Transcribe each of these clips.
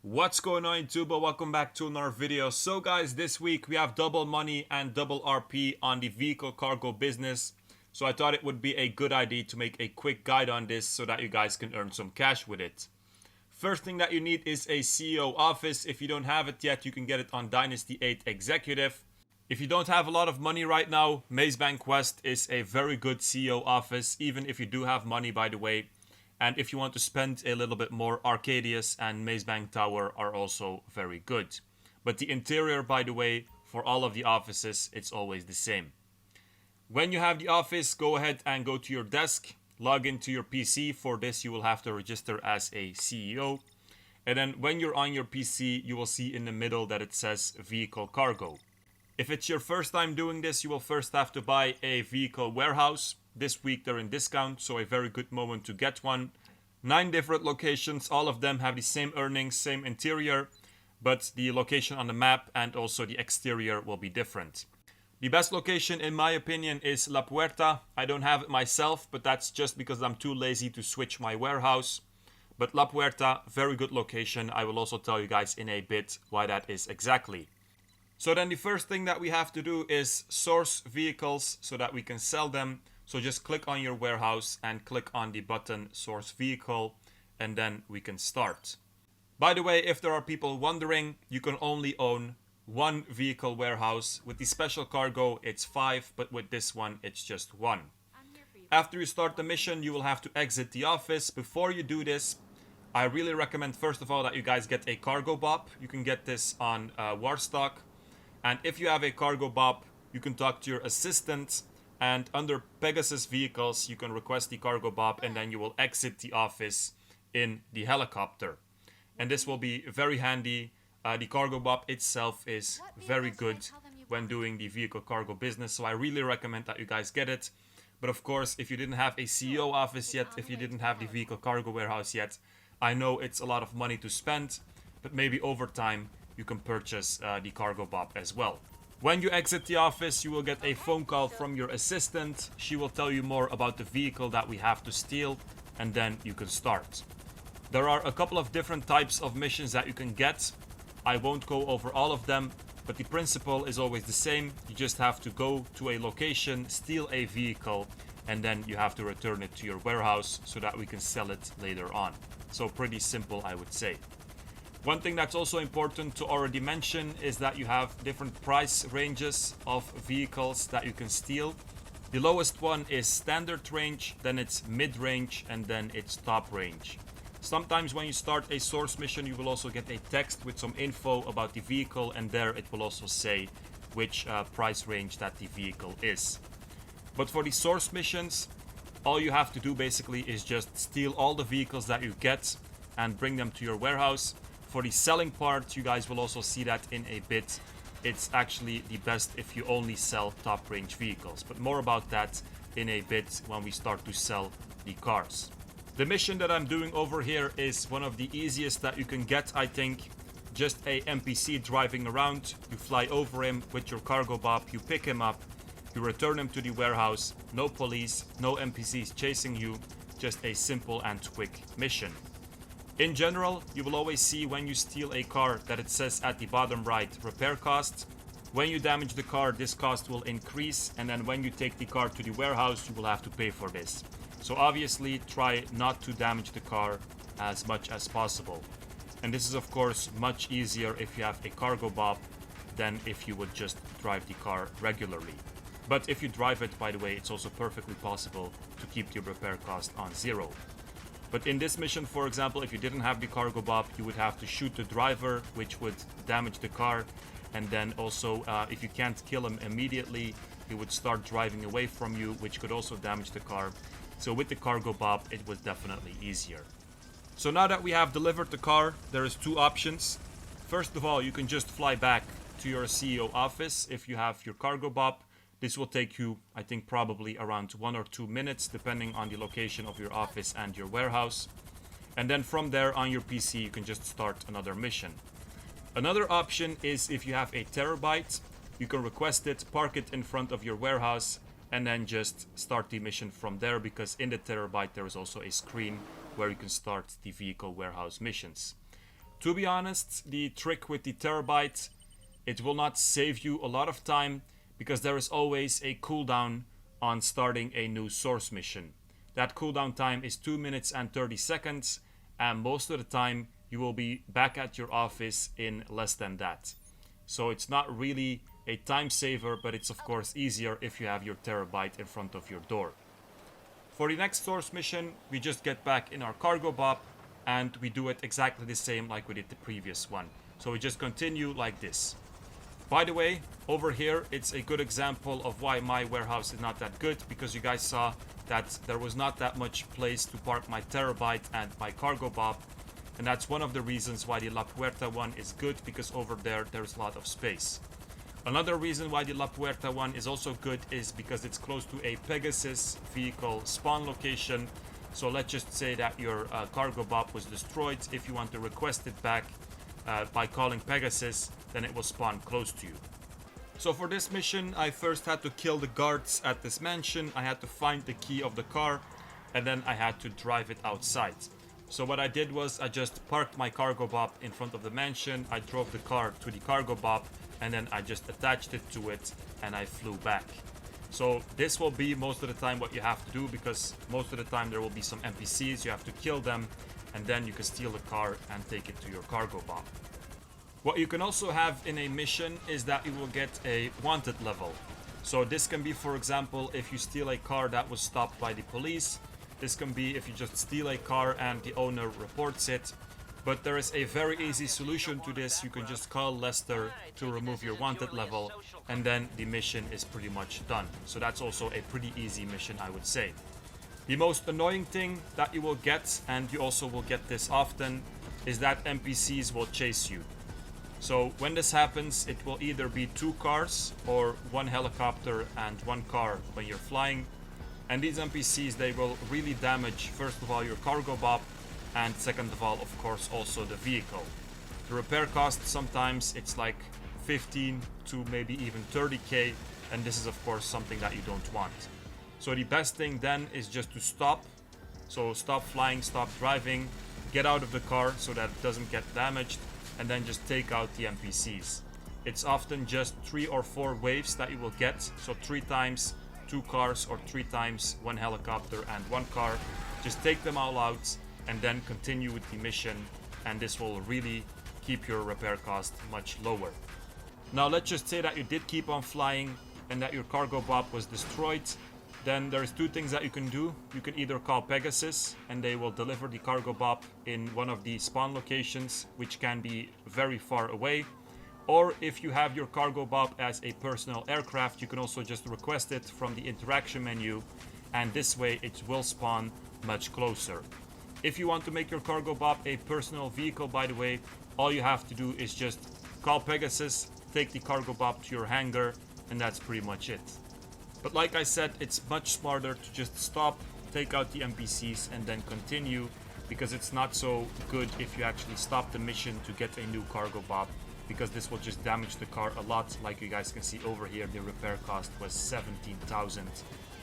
What's going on YouTube? Welcome back to another video. So guys, this week we have double money and double RP on the vehicle cargo business. So I thought it would be a good idea to make a quick guide on this so that you guys can earn some cash with it. First thing that you need is a CEO office. If you don't have it yet, you can get it on Dynasty 8 Executive. If you don't have a lot of money right now, Maze Bank West is a very good CEO office, even if you do have money, by the way. And if you want to spend a little bit more, Arcadius and Maze Bank Tower are also very good. But the interior, by the way, for all of the offices, it's always the same. When you have the office, go ahead and go to your desk, log into your PC. For this, you will have to register as a CEO. And then when you're on your PC, you will see in the middle that it says Vehicle Cargo. If it's your first time doing this, you will first have to buy a vehicle warehouse. This week they're in discount, so a very good moment to get one. 9 different locations, all of them have the same earnings, same interior, but the location on the map and also the exterior will be different. The best location in my opinion is La Puerta. I don't have it myself, but that's just because I'm too lazy to switch my warehouse. But La Puerta, very good location. I will also tell you guys in a bit why that is exactly. So then the first thing that we have to do is source vehicles so that we can sell them. So just click on your warehouse and click on the button source vehicle, and then we can start. By the way, if there are people wondering, you can only own 1 vehicle warehouse. With the special cargo it's 5, but with this one it's just 1. After you start the mission, you will have to exit the office. Before you do this, I really recommend first of all that you guys get a Cargobob. You can get this on Warstock. And if you have a Cargobob, you can talk to your assistant. And under Pegasus vehicles, you can request the Cargobob, and then you will exit the office in the helicopter. And this will be very handy. The Cargobob itself is very good when doing the vehicle cargo business, so I really recommend that you guys get it. But of course, if you didn't have a CEO office yet, if you didn't have the vehicle cargo warehouse yet, I know it's a lot of money to spend, but maybe over time you can purchase the Cargobob as well. When you exit the office, you will get a phone call from your assistant. She will tell you more about the vehicle that we have to steal, and then you can start. There are a couple of different types of missions that you can get. I won't go over all of them, but the principle is always the same. You just have to go to a location, steal a vehicle, and then you have to return it to your warehouse so that we can sell it later on. So pretty simple, I would say. One thing that's also important to already mention is that you have different price ranges of vehicles that you can steal. The lowest one is standard range, then it's mid-range, and then it's top range. Sometimes when you start a source mission, you will also get a text with some info about the vehicle, and there it will also say which price range that the vehicle is. But for the source missions, all you have to do basically is just steal all the vehicles that you get and bring them to your warehouse. For the selling part, you guys will also see that in a bit. It's actually the best if you only sell top range vehicles, but more about that in a bit when we start to sell the cars. The mission that I'm doing over here is one of the easiest that you can get, I think. Just a NPC driving around. You fly over him with your Cargobob, you pick him up, you return him to the warehouse. No police, no NPCs chasing you, just a simple and quick mission. In general, you will always see when you steal a car that it says at the bottom right, repair cost. When you damage the car, this cost will increase, and then when you take the car to the warehouse, you will have to pay for this. So obviously, try not to damage the car as much as possible. And this is of course much easier if you have a Cargobob than if you would just drive the car regularly. But if you drive it, by the way, it's also perfectly possible to keep your repair cost on 0. But in this mission, for example, if you didn't have the Cargobob, you would have to shoot the driver, which would damage the car. And then also, if you can't kill him immediately, he would start driving away from you, which could also damage the car. So with the Cargobob, it was definitely easier. So now that we have delivered the car, there is 2 options. First of all, you can just fly back to your CEO office if you have your Cargobob. This will take you, I think, probably around 1 or 2 minutes, depending on the location of your office and your warehouse. And then from there on your PC, you can just start another mission. Another option is if you have a terabyte, you can request it, park it in front of your warehouse, and then just start the mission from there, because in the terabyte there is also a screen where you can start the vehicle warehouse missions. To be honest, the trick with the terabyte, it will not save you a lot of time because there is always a cooldown on starting a new source mission. That cooldown time is 2 minutes and 30 seconds, and most of the time you will be back at your office in less than that. So it's not really a time saver, but it's of course easier if you have your terabyte in front of your door. For the next source mission, we just get back in our Cargobob and we do it exactly the same like we did the previous one. So we just continue like this. By the way, over here, it's a good example of why my warehouse is not that good, because you guys saw that there was not that much place to park my terabyte and my Cargobob. And that's one of the reasons why the La Puerta one is good, because over there, there's a lot of space. Another reason why the La Puerta one is also good is because it's close to a Pegasus vehicle spawn location. So let's just say that your Cargobob was destroyed. If you want to request it back by calling Pegasus, then it will spawn close to you. So for this mission, I first had to kill the guards at this mansion. I had to find the key of the car, and then I had to drive it outside. So what I did was I just parked my Cargobob in front of the mansion. I drove the car to the Cargobob, and then I just attached it to it, and I flew back. So this will be most of the time what you have to do, because most of the time there will be some NPCs, you have to kill them, and then you can steal the car and take it to your Cargobob. What you can also have in a mission is that you will get a wanted level. So this can be, for example, if you steal a car that was stopped by the police. This can be if you just steal a car and the owner reports it. But there is a very easy solution to this. You can just call Lester to remove your wanted level, and then the mission is pretty much done. So that's also a pretty easy mission, I would say. The most annoying thing that you will get, and you also will get this often, is that NPCs will chase you. So when this happens, it will either be 2 cars or 1 helicopter and 1 car when you're flying. And these NPCs, they will really damage, first of all, your Cargobob, and second of all, of course, also the vehicle. The repair cost, sometimes it's like 15 to maybe even 30k, and this is of course something that you don't want. So the best thing then is just to stop. So stop flying, stop driving, get out of the car so that it doesn't get damaged, and then just take out the NPCs. It's often just 3 or 4 waves that you will get, so 3 times 2 cars or 3 times 1 helicopter and 1 car. Just take them all out and then continue with the mission, and this will really keep your repair cost much lower. Now let's just say that you did keep on flying and that your Cargobob was destroyed. Then there's 2 things that you can do. You can either call Pegasus and they will deliver the Cargobob in one of the spawn locations, which can be very far away. Or if you have your Cargobob as a personal aircraft, you can also just request it from the interaction menu, and this way it will spawn much closer. If you want to make your Cargobob a personal vehicle, by the way, all you have to do is just call Pegasus, take the Cargobob to your hangar, and that's pretty much it. But like I said, it's much smarter to just stop, take out the NPCs, and then continue, because it's not so good if you actually stop the mission to get a new Cargobob, because this will just damage the car a lot. Like you guys can see over here, the repair cost was 17,000,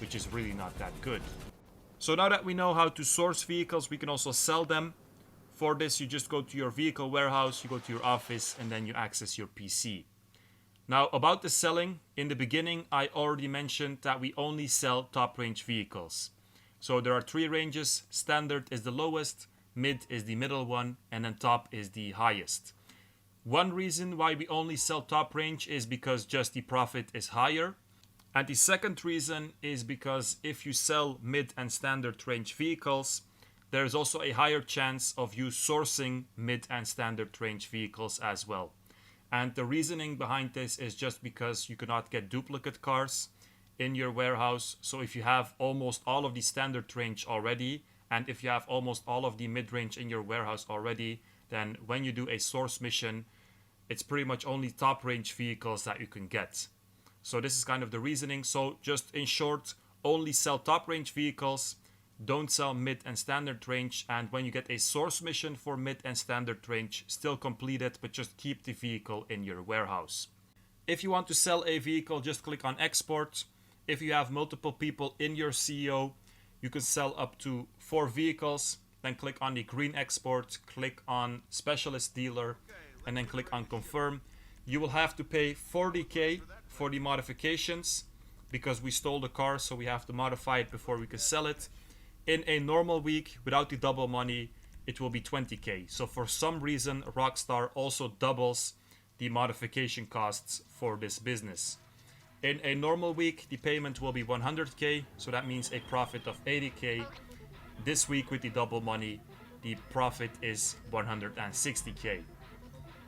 which is really not that good. So now that we know how to source vehicles, we can also sell them. For this, you just go to your vehicle warehouse, you go to your office, and then you access your PC. Now, about the selling, in the beginning, I already mentioned that we only sell top range vehicles. So there are 3 ranges. Standard is the lowest, mid is the middle one, and then top is the highest. One reason why we only sell top range is because just the profit is higher. And the second reason is because if you sell mid and standard range vehicles, there's also a higher chance of you sourcing mid and standard range vehicles as well. And the reasoning behind this is just because you cannot get duplicate cars in your warehouse. So if you have almost all of the standard range already, and if you have almost all of the mid-range in your warehouse already, then when you do a source mission, it's pretty much only top range vehicles that you can get. So this is kind of the reasoning. So just in short, only sell top range vehicles, don't sell mid and standard range, and when you get a source mission for mid and standard range, still complete it, but just keep the vehicle in your warehouse. If you want to sell a vehicle, just click on export. If you have multiple people in your CEO, you can sell up to 4 vehicles, then click on the green export, click on specialist dealer, and then click on confirm. You will have to pay 40k for the modifications because we stole the car, so we have to modify it before we can sell it. In a normal week without the double money, it will be 20k. So for some reason, Rockstar also doubles the modification costs for this business. In a normal week, the payment will be 100k, so that means a profit of 80k. This week with the double money, the profit is 160k.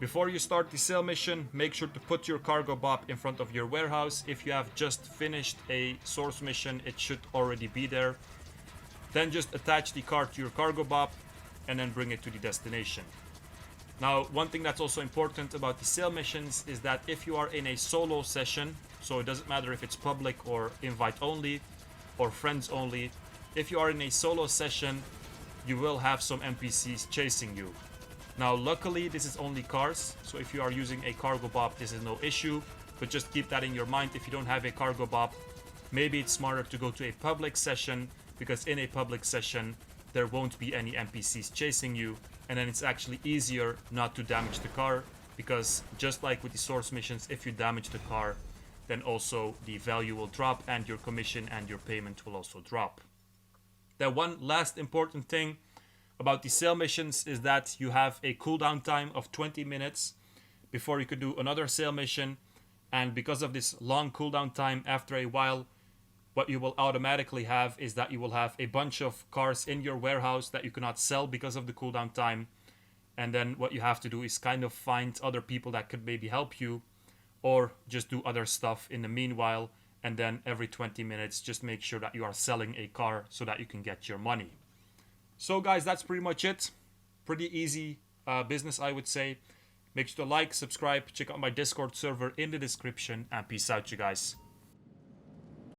Before you start the sale mission, make sure to put your Cargobob in front of your warehouse. If you have just finished a source mission, it should already be there. Then just attach the car to your Cargobob and then bring it to the destination. Now, one thing that's also important about the sale missions is that if you are in a solo session, so it doesn't matter if it's public or invite only or friends only, if you are in a solo session, you will have some NPCs chasing you. Now, luckily, this is only cars, so if you are using a Cargobob, this is no issue, but just keep that in your mind. If you don't have a Cargobob, maybe it's smarter to go to a public session, because in a public session, there won't be any NPCs chasing you, and then it's actually easier not to damage the car, because just like with the source missions, if you damage the car, then also the value will drop and your commission and your payment will also drop. Then one last important thing about the sale missions is that you have a cooldown time of 20 minutes before you could do another sale mission, and because of this long cooldown time, after a while, what you will automatically have is that you will have a bunch of cars in your warehouse that you cannot sell because of the cooldown time. And then what you have to do is kind of find other people that could maybe help you, or just do other stuff in the meanwhile. And then every 20 minutes, just make sure that you are selling a car so that you can get your money. So guys, that's pretty much it. Pretty easy business, I would say. Make sure to like, subscribe, check out my Discord server in the description, and peace out, you guys.